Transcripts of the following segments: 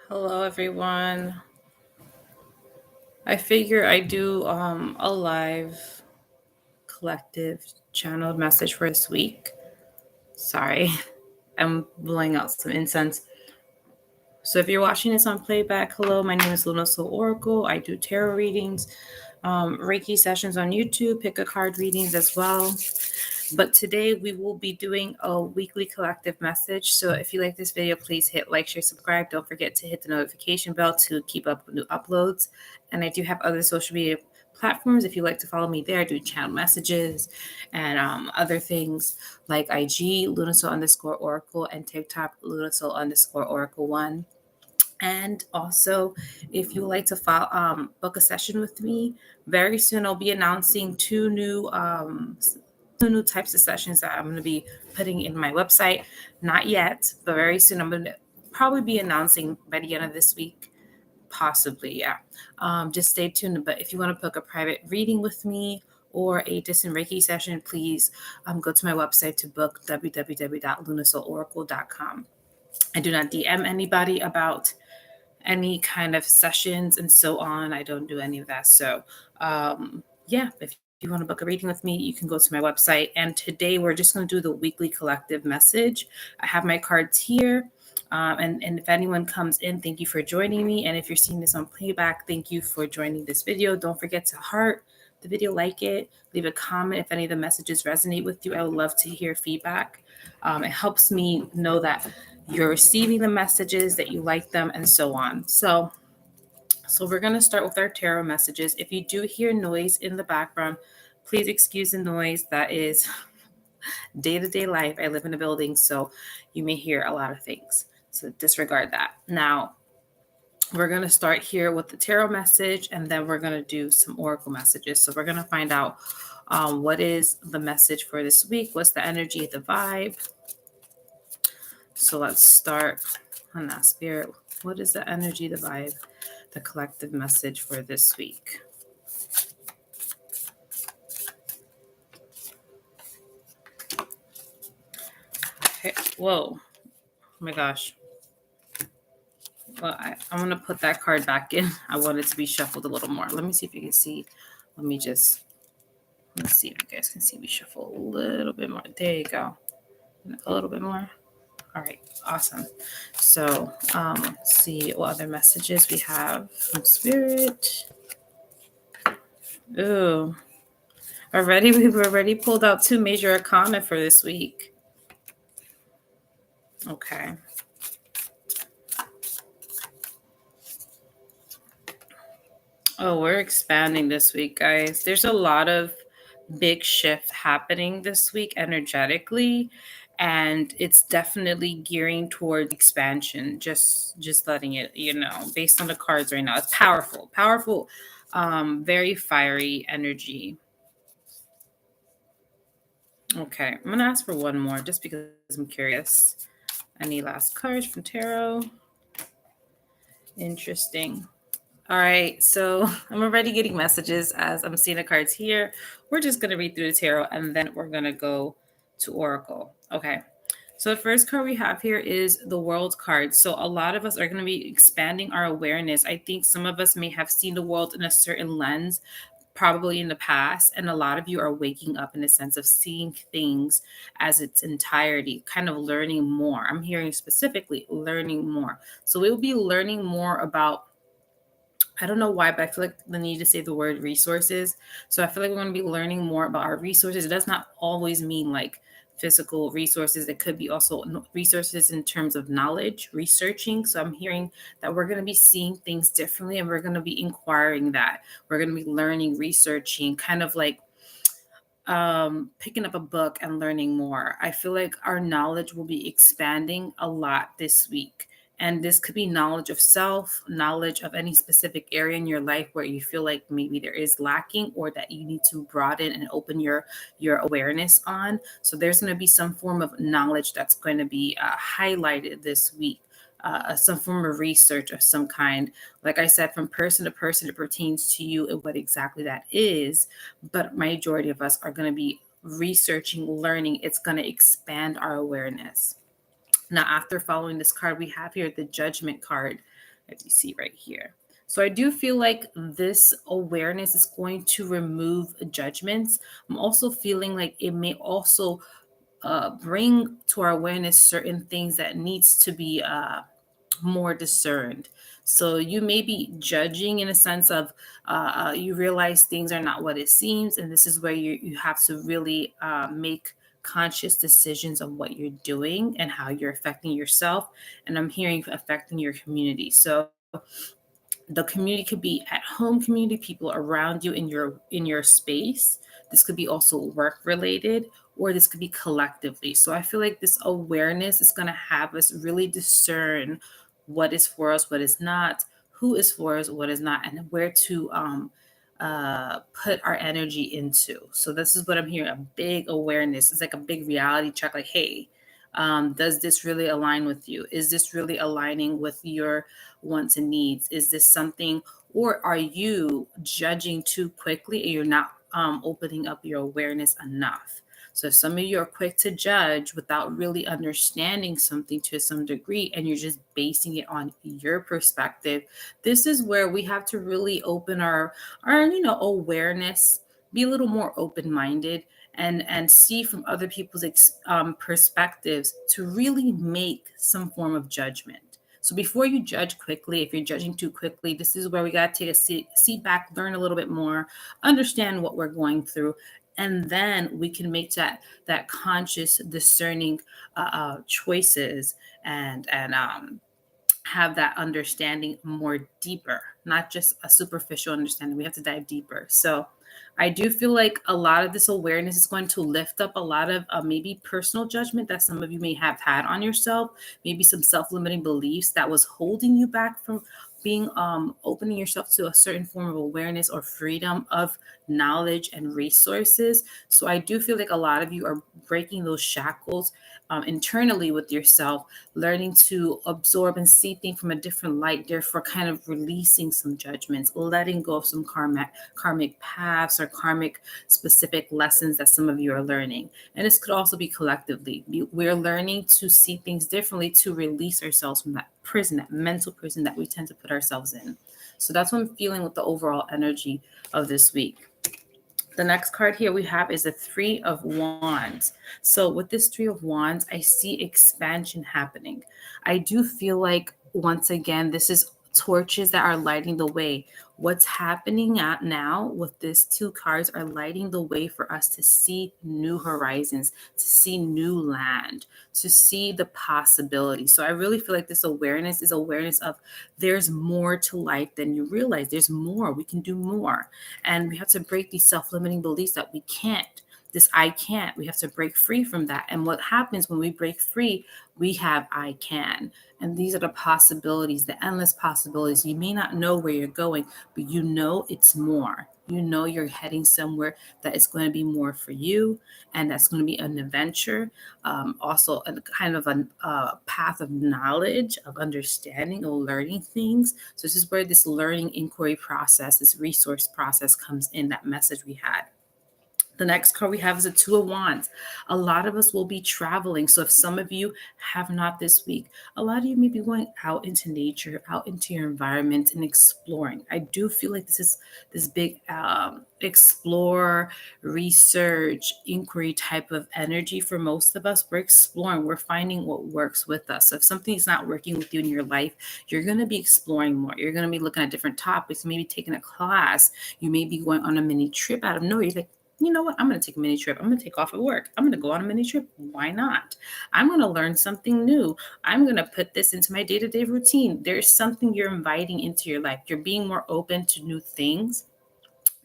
Hello, everyone. I figure I do a live collective channeled message for this week. Sorry, I'm blowing out some incense. So if you're watching this on playback, hello, my name is Luna Soul Oracle. I do tarot readings, Reiki sessions on YouTube, pick a card readings as well. But today we will be doing a weekly collective message. So if you like this video, please hit like, share, subscribe. Don't forget to hit the notification bell to keep up with new uploads. And I do have other social media platforms. If you like to follow me there, I do channel messages and other things like IG, Lunasoul_Oracle, and TikTok, Lunasoul_Oracle1. And also, if you would like to book a session with me, very soon I'll be announcing two new types of sessions that I'm going to be putting in my website. Not yet, but very soon I'm going to probably be announcing by the end of this week. Possibly, yeah. Just stay tuned. But if you want to book a private reading with me or a distant Reiki session, please go to my website to book www.lunasoulauracle.com. I do not DM anybody about any kind of sessions and so on. I don't do any of that. So, yeah, if you want to book a reading with me, you can go to my website. And today we're just going to do the weekly collective message. I have my cards here. And if anyone comes in, thank you for joining me. And if you're seeing this on playback, thank you for joining this video. Don't forget to heart the video, like it, leave a comment if any of the messages resonate with you. I would love to hear feedback. It helps me know that you're receiving the messages, that you like them, and so on. So we're going to start with our tarot messages. If you do hear noise in the background, please excuse the noise. That is day-to-day life. I live in a building, so you may hear a lot of things. So disregard that. Now, we're going to start here with the tarot message, and then we're going to do some oracle messages. So we're going to find out what is the message for this week, what's the energy, the vibe. So let's start on that, Spirit. What is the energy, the vibe, the collective message for this week? Okay. Whoa. Oh my gosh. Well, I'm going to put that card back in. I want it to be shuffled a little more. Let me see if you can see. Let's see if you guys can see me shuffle a little bit more. There you go. A little bit more. All right. Awesome. So let's see what other messages we have from Spirit. Ooh. We've already pulled out two major arcana for this week. Okay. Oh, we're expanding this week, guys. There's a lot of big shift happening this week energetically, and it's definitely gearing towards expansion. Just letting it, based on the cards right now. It's powerful, very fiery energy. Okay, I'm gonna ask for one more just because I'm curious. Any last cards from tarot? Interesting. All right, so I'm already getting messages as I'm seeing the cards here. We're just going to read through the tarot and then we're going to go to Oracle. Okay, so the first card we have here is the World card. So a lot of us are going to be expanding our awareness. I think some of us may have seen the world in a certain lens, probably in the past, and a lot of you are waking up in a sense of seeing things as its entirety, kind of learning more. I'm hearing specifically learning more. So we will be learning more about, I don't know why, but I feel like the need to say the word resources. So I feel like we're going to be learning more about our resources. It does not always mean like physical resources. It could be also resources in terms of knowledge, researching. So I'm hearing that we're going to be seeing things differently and we're going to be inquiring that. We're going to be learning, researching, kind of like picking up a book and learning more. I feel like our knowledge will be expanding a lot this week. And this could be knowledge of self, knowledge of any specific area in your life where you feel like maybe there is lacking or that you need to broaden and open your awareness on. So there's going to be some form of knowledge that's going to be highlighted this week. Some form of research of some kind. Like I said, from person to person, it pertains to you and what exactly that is. But majority of us are going to be researching, learning. It's going to expand our awareness. Now, after following this card, we have here the Judgment card. as you see right here. So I do feel like this awareness is going to remove judgments. I'm also feeling like it may also bring to our awareness certain things that needs to be more discerned. So you may be judging in a sense of you realize things are not what it seems, and this is where you have to really make conscious decisions of what you're doing and how you're affecting yourself. And I'm hearing affecting your community. So the community could be at home community, people around you in your space. This could be also work related, or this could be collectively. So I feel like this awareness is going to have us really discern what is for us, what is not, who is for us, what is not, and where to put our energy into. So this is what I'm hearing, a big awareness. It's like a big reality check, like, hey, does this really align with you? Is this really aligning with your wants and needs? Is this something, or are you judging too quickly and you're not opening up your awareness enough? So if some of you are quick to judge without really understanding something to some degree, and you're just basing it on your perspective, this is where we have to really open our awareness, be a little more open minded, and see from other people's perspectives to really make some form of judgment. So before you judge quickly, if you're judging too quickly, this is where we got to take a seat back, learn a little bit more, understand what we're going through, and then we can make that conscious, discerning choices, and have that understanding more deeper, not just a superficial understanding. We have to dive deeper. So I do feel like a lot of this awareness is going to lift up a lot of maybe personal judgment that some of you may have had on yourself, maybe some self-limiting beliefs that was holding you back from being opening yourself to a certain form of awareness or freedom of knowledge and resources. So I do feel like a lot of you are breaking those shackles internally with yourself, learning to absorb and see things from a different light, therefore kind of releasing some judgments, letting go of some karmic paths or karmic specific lessons that some of you are learning. And this could also be collectively. We're learning to see things differently, to release ourselves from that prison, that mental prison that we tend to put ourselves in. So that's what I'm feeling with the overall energy of this week. The next card here we have is the Three of Wands. So with this Three of Wands, I see expansion happening. I do feel like, once again, this is torches that are lighting the way. What's happening at now with these two cards are lighting the way for us to see new horizons, to see new land, to see the possibilities. So I really feel like this awareness is awareness of there's more to life than you realize. There's more. We can do more. And we have to break these self-limiting beliefs that we can't. This I can't. We have to break free from that. And what happens when we break free, we have I can. And these are the possibilities, the endless possibilities. You may not know where you're going, but you know it's more. You know you're heading somewhere that is going to be more for you, and that's going to be an adventure, also a kind of a path of knowledge, of understanding, of learning things. So this is where this learning inquiry process, this resource process comes in, that message we had. The next card we have is a Two of Wands. A lot of us will be traveling. So if some of you have not this week, a lot of you may be going out into nature, out into your environment and exploring. I do feel like this is this big explore, research, inquiry type of energy for most of us. We're exploring, we're finding what works with us. So if something's not working with you in your life, you're going to be exploring more. You're going to be looking at different topics, maybe taking a class. You may be going on a mini trip out of nowhere. You're like, you know what? I'm going to take a mini trip. I'm going to take off at work. I'm going to go on a mini trip. Why not? I'm going to learn something new. I'm going to put this into my day-to-day routine. There's something you're inviting into your life. You're being more open to new things,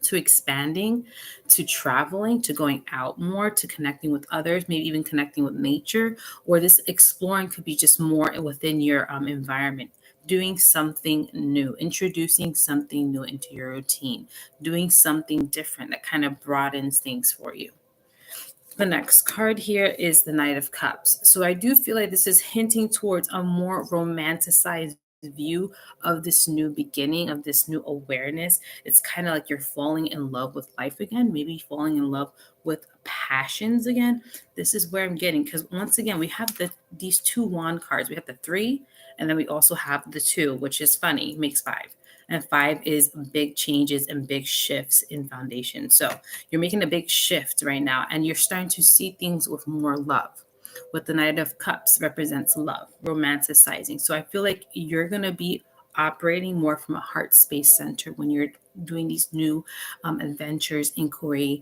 to expanding, to traveling, to going out more, to connecting with others, maybe even connecting with nature, or this exploring could be just more within your environment. Doing something new, introducing something new into your routine, doing something different that kind of broadens things for you. The next card here is the Knight of Cups. So I do feel like this is hinting towards a more romanticized view of this new beginning, of this new awareness. It's kind of like you're falling in love with life again, maybe falling in love with passions again. This is where I'm getting, because once again, we have these two wand cards. We have the three, and then we also have the two, which is funny, makes five. And five is big changes and big shifts in foundation. So you're making a big shift right now, and you're starting to see things with more love. With the Knight of Cups represents love, romanticizing. So I feel like you're going to be operating more from a heart space center when you're doing these new adventures, inquiry,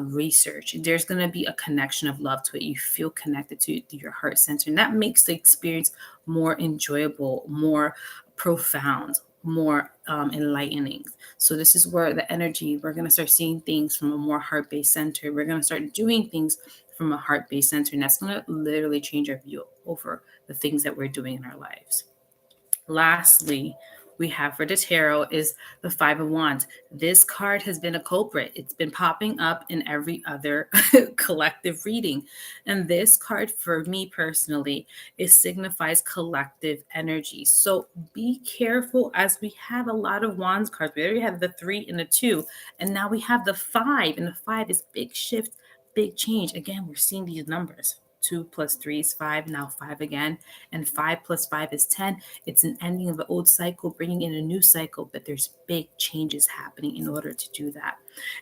research. There's going to be a connection of love to it. You feel connected to your heart center, and that makes the experience more enjoyable, more profound, more enlightening. So this is where the energy, we're going to start seeing things from a more heart-based center. We're going to start doing things from a heart-based center, and that's going to literally change our view over the things that we're doing in our lives. Lastly, we have for the tarot is the Five of Wands. This card has been a culprit. It's been popping up in every other collective reading. And this card, for me personally, it signifies collective energy. So be careful, as we have a lot of Wands cards. We already have the three and the two, and now we have the five, and the five is big shift, big change. Again, we're seeing these numbers. 2 plus 3 is 5, now 5 again. And 5 plus 5 is 10. It's an ending of the old cycle, bringing in a new cycle, but there's big changes happening in order to do that.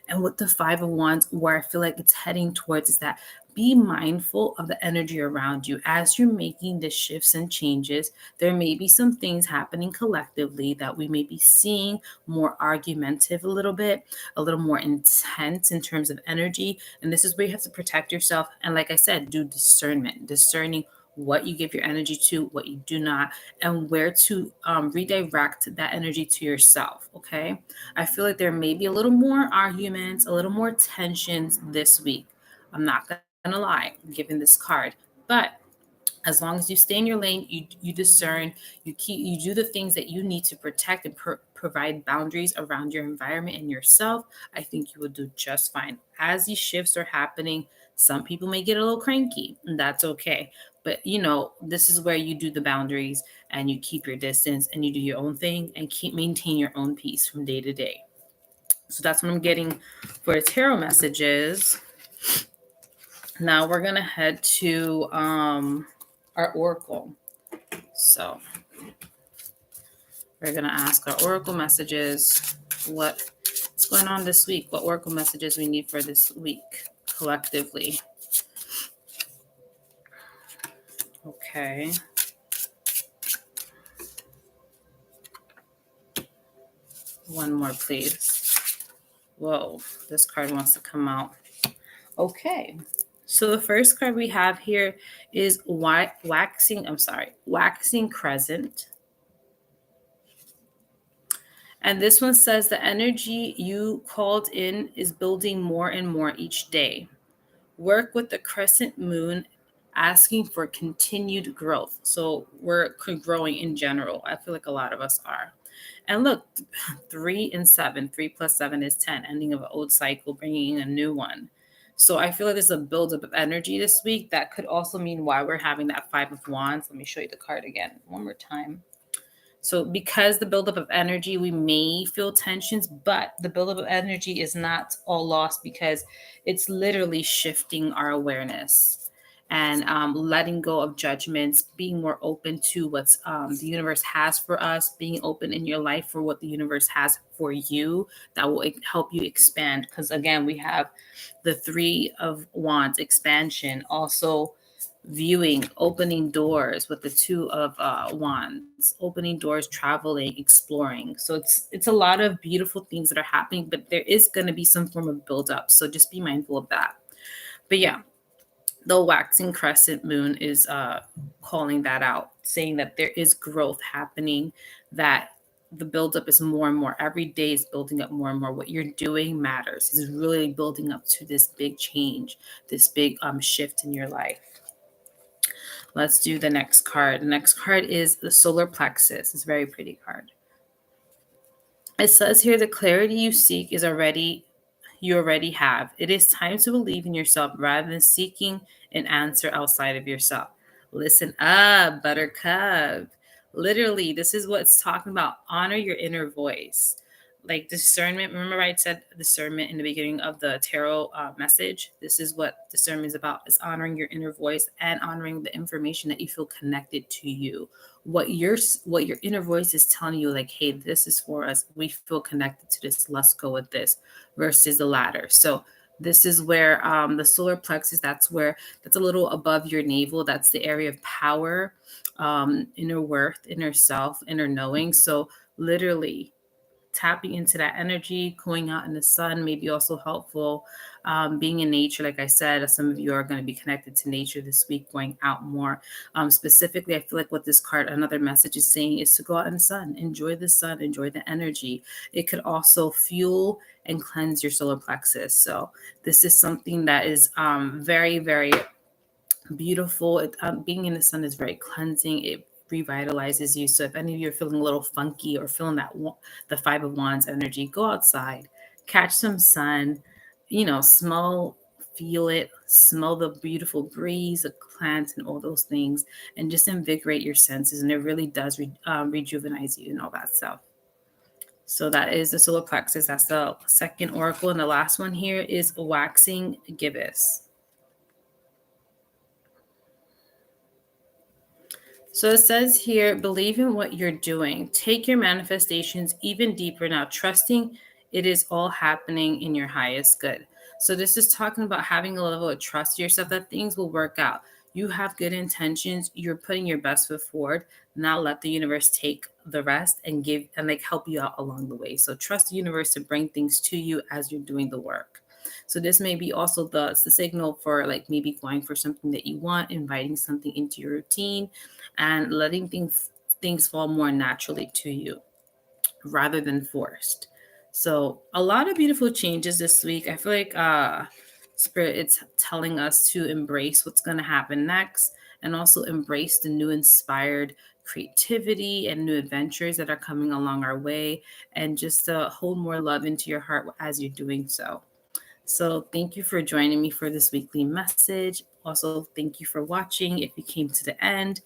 And with the Five of Wands, where I feel like it's heading towards is that be mindful of the energy around you. As you're making the shifts and changes, there may be some things happening collectively that we may be seeing more argumentative a little bit, a little more intense in terms of energy. And this is where you have to protect yourself. And like I said, do discernment, discerning what you give your energy to, what you do not, and where to redirect that energy to yourself. Okay. I feel like there may be a little more arguments, a little more tensions this week. I'm not going to lie, given this card, but as long as you stay in your lane, you discern, you do the things that you need to protect and provide boundaries around your environment and yourself, I think you will do just fine. As these shifts are happening, some people may get a little cranky, and that's okay. But this is where you do the boundaries and you keep your distance and you do your own thing and keep maintain your own peace from day to day. So that's what I'm getting for the tarot messages. Now we're gonna head to our oracle. So we're gonna ask our oracle messages what's going on this week, what oracle messages we need for this week collectively. Okay. One more, please. Whoa, this card wants to come out. Okay. So the first card we have here is waxing crescent. And this one says the energy you called in is building more and more each day. Work with the crescent moon, asking for continued growth. So we're growing in general. I feel like a lot of us are. And look, 3 and 7, 3 plus 7 is 10, ending of an old cycle, bringing in a new one. So I feel like there's a buildup of energy this week. That could also mean why we're having that Five of Wands. Let me show you the card again one more time. So because the buildup of energy, we may feel tensions, but the buildup of energy is not all lost, because it's literally shifting our awareness and letting go of judgments, being more open to what's the universe has for us, being open in your life for what the universe has for you that will help you expand. Because again, we have the Three of Wands, expansion, also viewing, opening doors with the Two of Wands, opening doors, traveling, exploring. So it's a lot of beautiful things that are happening, but there is going to be some form of buildup. So just be mindful of that. But yeah, the waxing crescent moon is calling that out, saying that there is growth happening, that the buildup is more and more. Every day is building up more and more. What you're doing matters. It's really building up to this big change, this big shift in your life. Let's do the next card. The next card is the solar plexus. It's a very pretty card. It says here, the clarity you seek you already have. It is time to believe in yourself rather than seeking an answer outside of yourself. Listen up, buttercup. Literally, this is what it's talking about. Honor your inner voice. Like discernment. Remember, I said discernment in the beginning of the tarot message. This is what discernment is about: is honoring your inner voice and honoring the information that you feel connected to you. What your inner voice is telling you, like, hey, this is for us. We feel connected to this. Let's go with this. Versus the latter. So this is where the solar plexus. That's a little above your navel. That's the area of power, inner worth, inner self, inner knowing. So literally tapping into that energy, going out in the sun may be also helpful. Being in nature, like I said, some of you are going to be connected to nature this week, going out more. Specifically, I feel like what this card, another message is saying, is to go out in the sun, enjoy the energy. It could also fuel and cleanse your solar plexus. So this is something that is very, very beautiful. Being in the sun is very cleansing. It revitalizes you. So if any of you are feeling a little funky or feeling the Five of Wands energy, go outside, catch some sun, smell, feel it, smell the beautiful breeze, the plants, and all those things, and just invigorate your senses. And it really does rejuvenate you and all that stuff. So that is the solar plexus. That's the second oracle. And the last one here is waxing gibbous. So it says here, believe in what you're doing. Take your manifestations even deeper now, trusting it is all happening in your highest good. So this is talking about having a level of trust in yourself that things will work out. You have good intentions. You're putting your best foot forward. Now let the universe take the rest and give and like help you out along the way. So trust the universe to bring things to you as you're doing the work. So this may be also the signal for like maybe going for something that you want, inviting something into your routine, and letting things fall more naturally to you rather than forced. So a lot of beautiful changes this week. I feel like spirit it's telling us to embrace what's going to happen next and also embrace the new inspired creativity and new adventures that are coming along our way, and just to hold more love into your heart as you're doing so. So thank you for joining me for this weekly message. Also, thank you for watching. If you came to the end,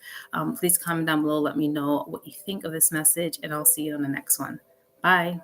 please comment down below. Let me know what you think of this message, and I'll see you on the next one. Bye.